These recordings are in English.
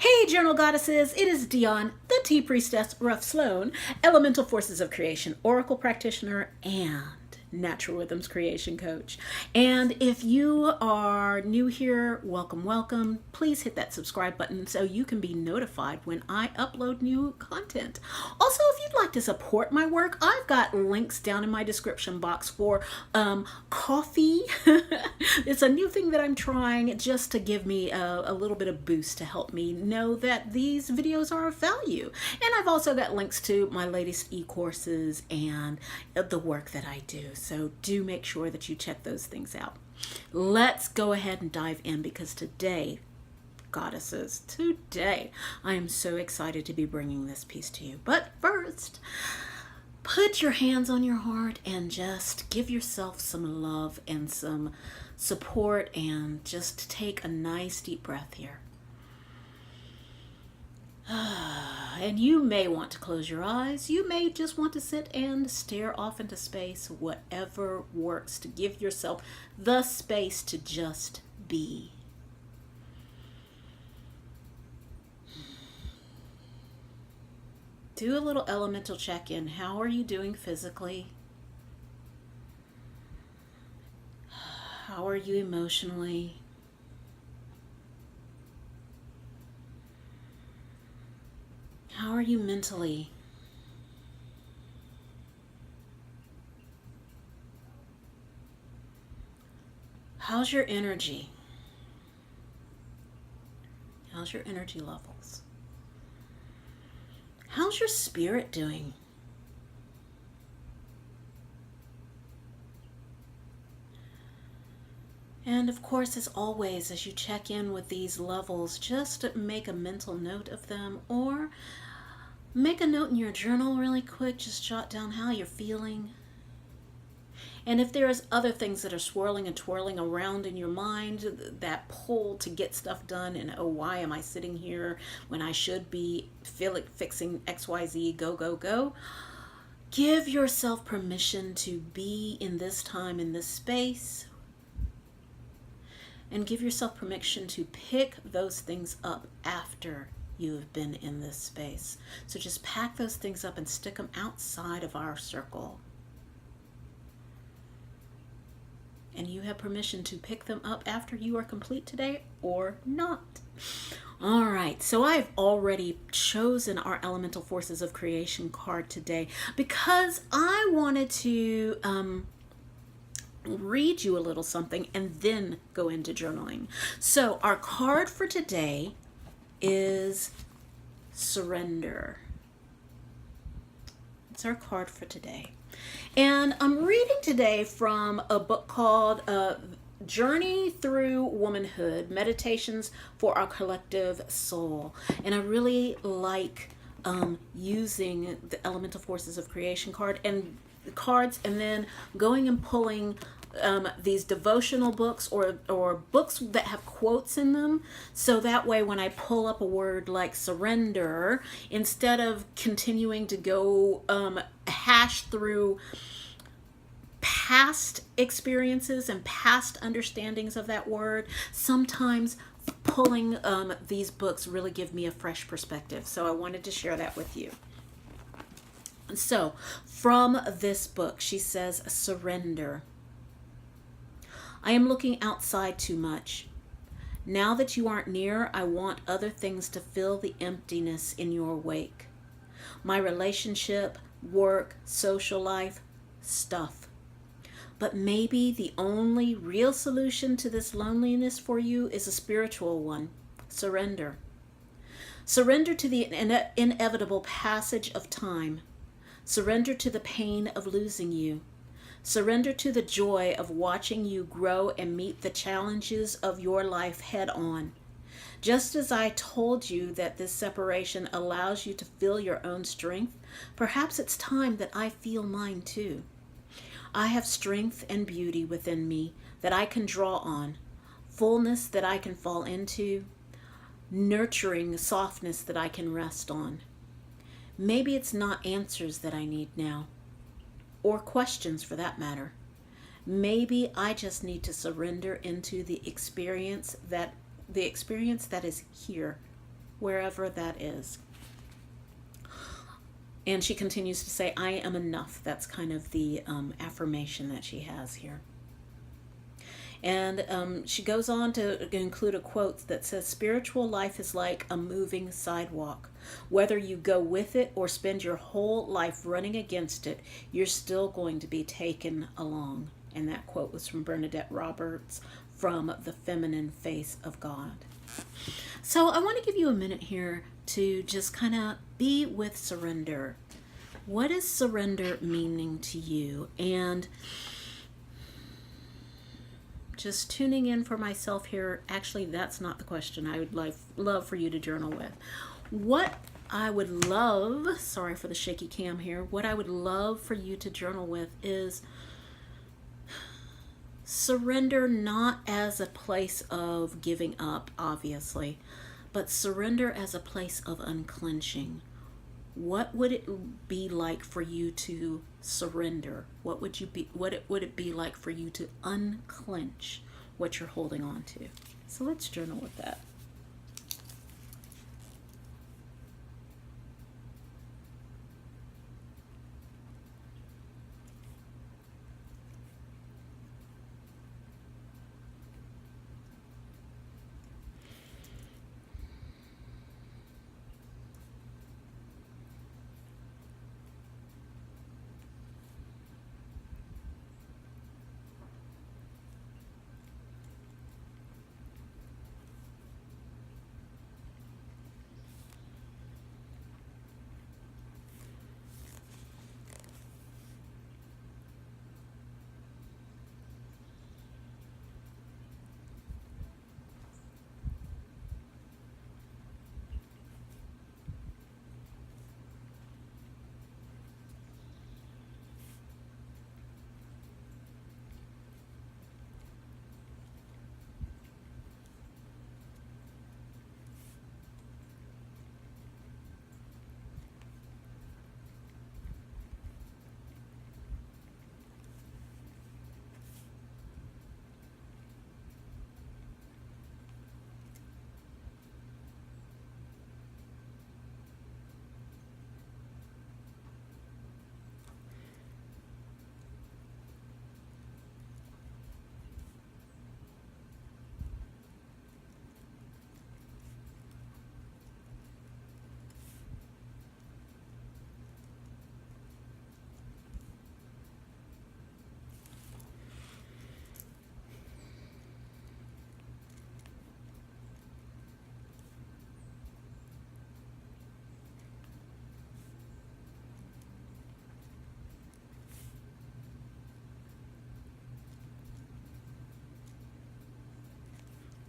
Hey, Journal Goddesses, it is Dion, the Tea Priestess, Rough Sloan, Elemental Forces of Creation, Oracle Practitioner, and Natural Rhythms Creation Coach. And if you are new here, welcome, welcome. Please hit that subscribe button so you can be notified when I upload new content. Also, if you'd like to support my work, I've got links down in my description box for coffee. It's a new thing that I'm trying just to give me a little bit of boost to help me know that these videos are of value. And I've also got links to my latest e-courses and the work that I do. So do make sure that you check those things out. Let's go ahead and dive in because today, goddesses, today I am so excited to be bringing this piece to you. But first, put your hands on your heart and just give yourself some love and some support and just take a nice deep breath here. And you may want to close your eyes. You may just want to sit and stare off into space, whatever works to give yourself the space to just be. Do a little elemental check-in. How are you doing physically? How are you emotionally? How are you mentally? How's your energy? How's your energy levels? How's your spirit doing? And of course, as always, as you check in with these levels, just make a mental note of them or make a note in your journal really quick. Just jot down how you're feeling. And if there's other things that are swirling and twirling around in your mind, that pull to get stuff done and, oh, why am I sitting here when I should be fixing XYZ, go, go, go. Give yourself permission to be in this time, in this space. And give yourself permission to pick those things up after you've been in this space. So just pack those things up and stick them outside of our circle. And you have permission to pick them up after you are complete today or not. All right, so I've already chosen our Elemental Forces of Creation card today because I wanted to read you a little something and then go into journaling. So our card for today is Surrender. It's our card for today. And I'm reading today from a book called Journey Through Womanhood, Meditations for Our Collective Soul. And I really like using the Elemental Forces of Creation card and the cards and then going and pulling these devotional books or books that have quotes in them, so that way when I pull up a word like surrender, instead of continuing to go hash through past experiences and past understandings of that word, sometimes pulling these books really give me a fresh perspective. So I wanted to share that with you. So from this book, she says, surrender. I am looking outside too much. Now that you aren't near, I want other things to fill the emptiness in your wake. My relationship, work, social life, stuff. But maybe the only real solution to this loneliness for you is a spiritual one. Surrender. Surrender to the inevitable passage of time. Surrender to the pain of losing you. Surrender to the joy of watching you grow and meet the challenges of your life head on. Just as I told you that this separation allows you to feel your own strength, perhaps it's time that I feel mine too. I have strength and beauty within me that I can draw on, fullness that I can fall into, nurturing softness that I can rest on. Maybe it's not answers that I need now, or questions for that matter. Maybe I just need to surrender into the experience that is here wherever that is. And she continues to say, I am enough. That's kind of the affirmation that she has here. And she goes on to include a quote that says, spiritual life is like a moving sidewalk. Whether you go with it or spend your whole life running against it, you're still going to be taken along. And that quote was from Bernadette Roberts from The Feminine Face of God. So I want to give you a minute here to just kind of be with surrender. What is surrender meaning to you? And just tuning in for myself here, actually that's not the question I would love for you to journal with. What I would love, sorry for the shaky cam here, what I would love for you to journal with is surrender, not as a place of giving up, obviously, but surrender as a place of unclenching. What would it be like for you to surrender? What would it be like for you to unclench what you're holding on to? So let's journal with that.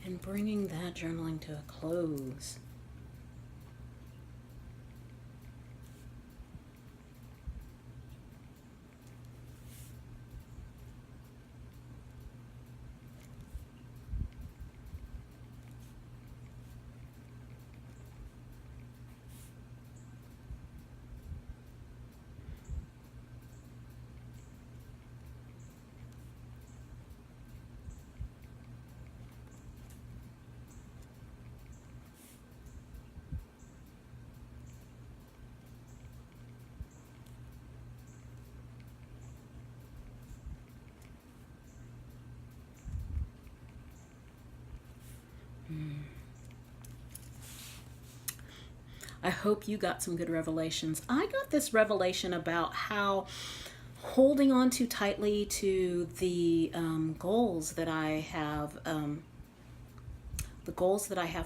And bringing that journaling to a close. I hope you got some good revelations. I got this revelation about how holding on too tightly to the goals that I have,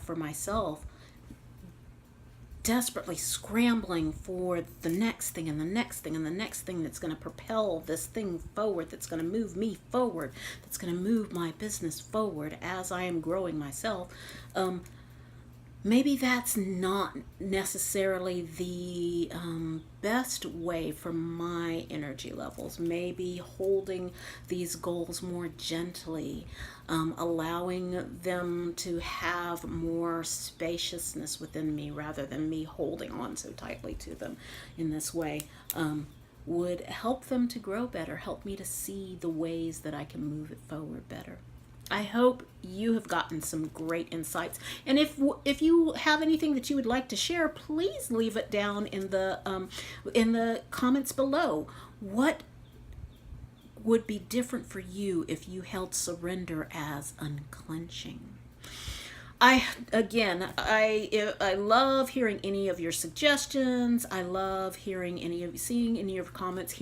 for myself, desperately scrambling for the next thing and the next thing and the next thing that's going to propel this thing forward, that's going to move me forward, that's going to move my business forward as I am growing myself. Maybe that's not necessarily the best way for my energy levels. Maybe holding these goals more gently, allowing them to have more spaciousness within me rather than me holding on so tightly to them in this way, would help them to grow better, help me to see the ways that I can move it forward better. I hope you have gotten some great insights. And if you have anything that you would like to share, please leave it down in the comments below. What would be different for you if you held surrender as unclenching? I love hearing any of your suggestions. I love hearing seeing any of your comments.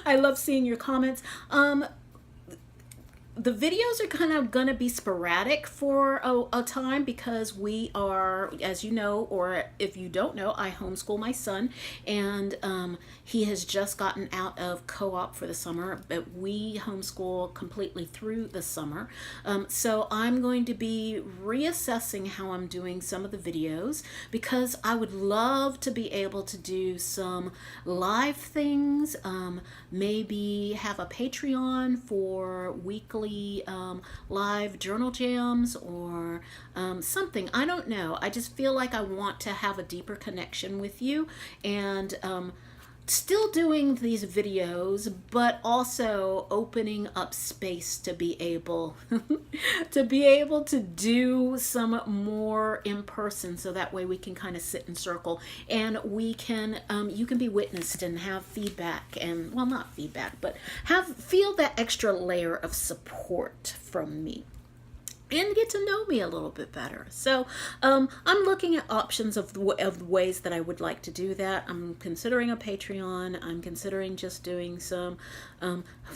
I love seeing your comments. The videos are kind of going to be sporadic for a time because we are, as you know, or if you don't know, I homeschool my son, and he has just gotten out of co-op for the summer, but we homeschool completely through the summer. So I'm going to be reassessing how I'm doing some of the videos because I would love to be able to do some live things, maybe have a Patreon for weekly live journal jams or something. I don't know. I just feel like I want to have a deeper connection with you, and still doing these videos, but also opening up space to be able to do some more in person, so that way we can kind of sit in circle and we can you can be witnessed and have feedback, and well, not feedback, but feel that extra layer of support from me and get to know me a little bit better. So I'm looking at options of the ways that I would like to do that. I'm considering a Patreon. I'm considering just doing some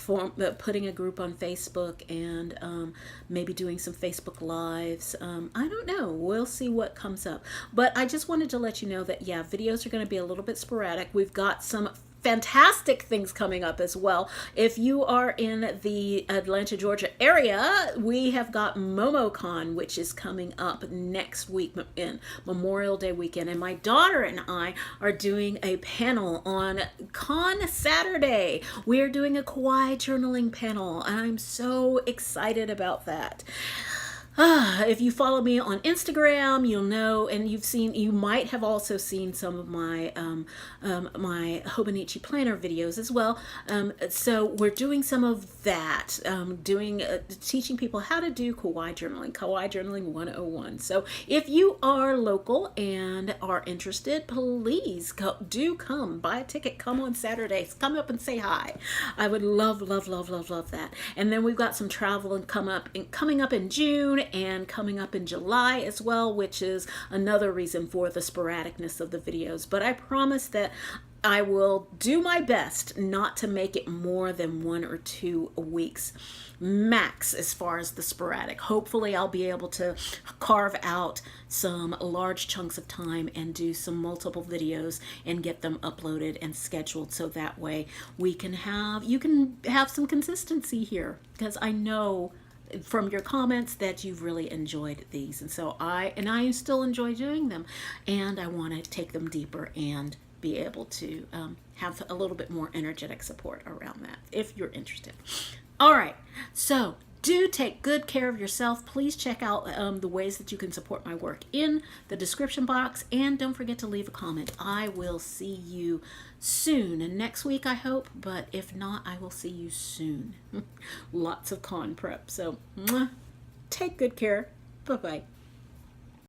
putting a group on Facebook, and maybe doing some Facebook Lives. I don't know. We'll see what comes up. But I just wanted to let you know that, yeah, videos are going to be a little bit sporadic. We've got some fantastic things coming up as well. If you are in the Atlanta, Georgia area, we have got MomoCon, which is coming up next week in Memorial Day weekend. And my daughter and I are doing a panel on Con Saturday. We are doing a Kawaii journaling panel, and I'm so excited about that. If you follow me on Instagram, you'll know, and you might have also seen some of my my Hobonichi planner videos as well. So we're doing some of that, teaching people how to do Kawaii Journaling 101. So if you are local and are interested, please do come, buy a ticket, come on Saturdays, come up and say hi. I would love that. And then we've got some travel and coming up in June, and coming up in July as well, which is another reason for the sporadicness of the videos. But I promise that I will do my best not to make it more than 1 or 2 weeks max as far as the sporadic. Hopefully I'll be able to carve out some large chunks of time and do some multiple videos and get them uploaded and scheduled, so that way you can have some consistency here, because I know from your comments that you've really enjoyed these, and so I still enjoy doing them, and I want to take them deeper and be able to have a little bit more energetic support around that if you're interested. All right, so do take good care of yourself. Please check out the ways that you can support my work in the description box, and don't forget to leave a comment. I will see you soon, and next week I hope, but if not, I will see you soon. Lots of con prep, so take good care. Bye-bye.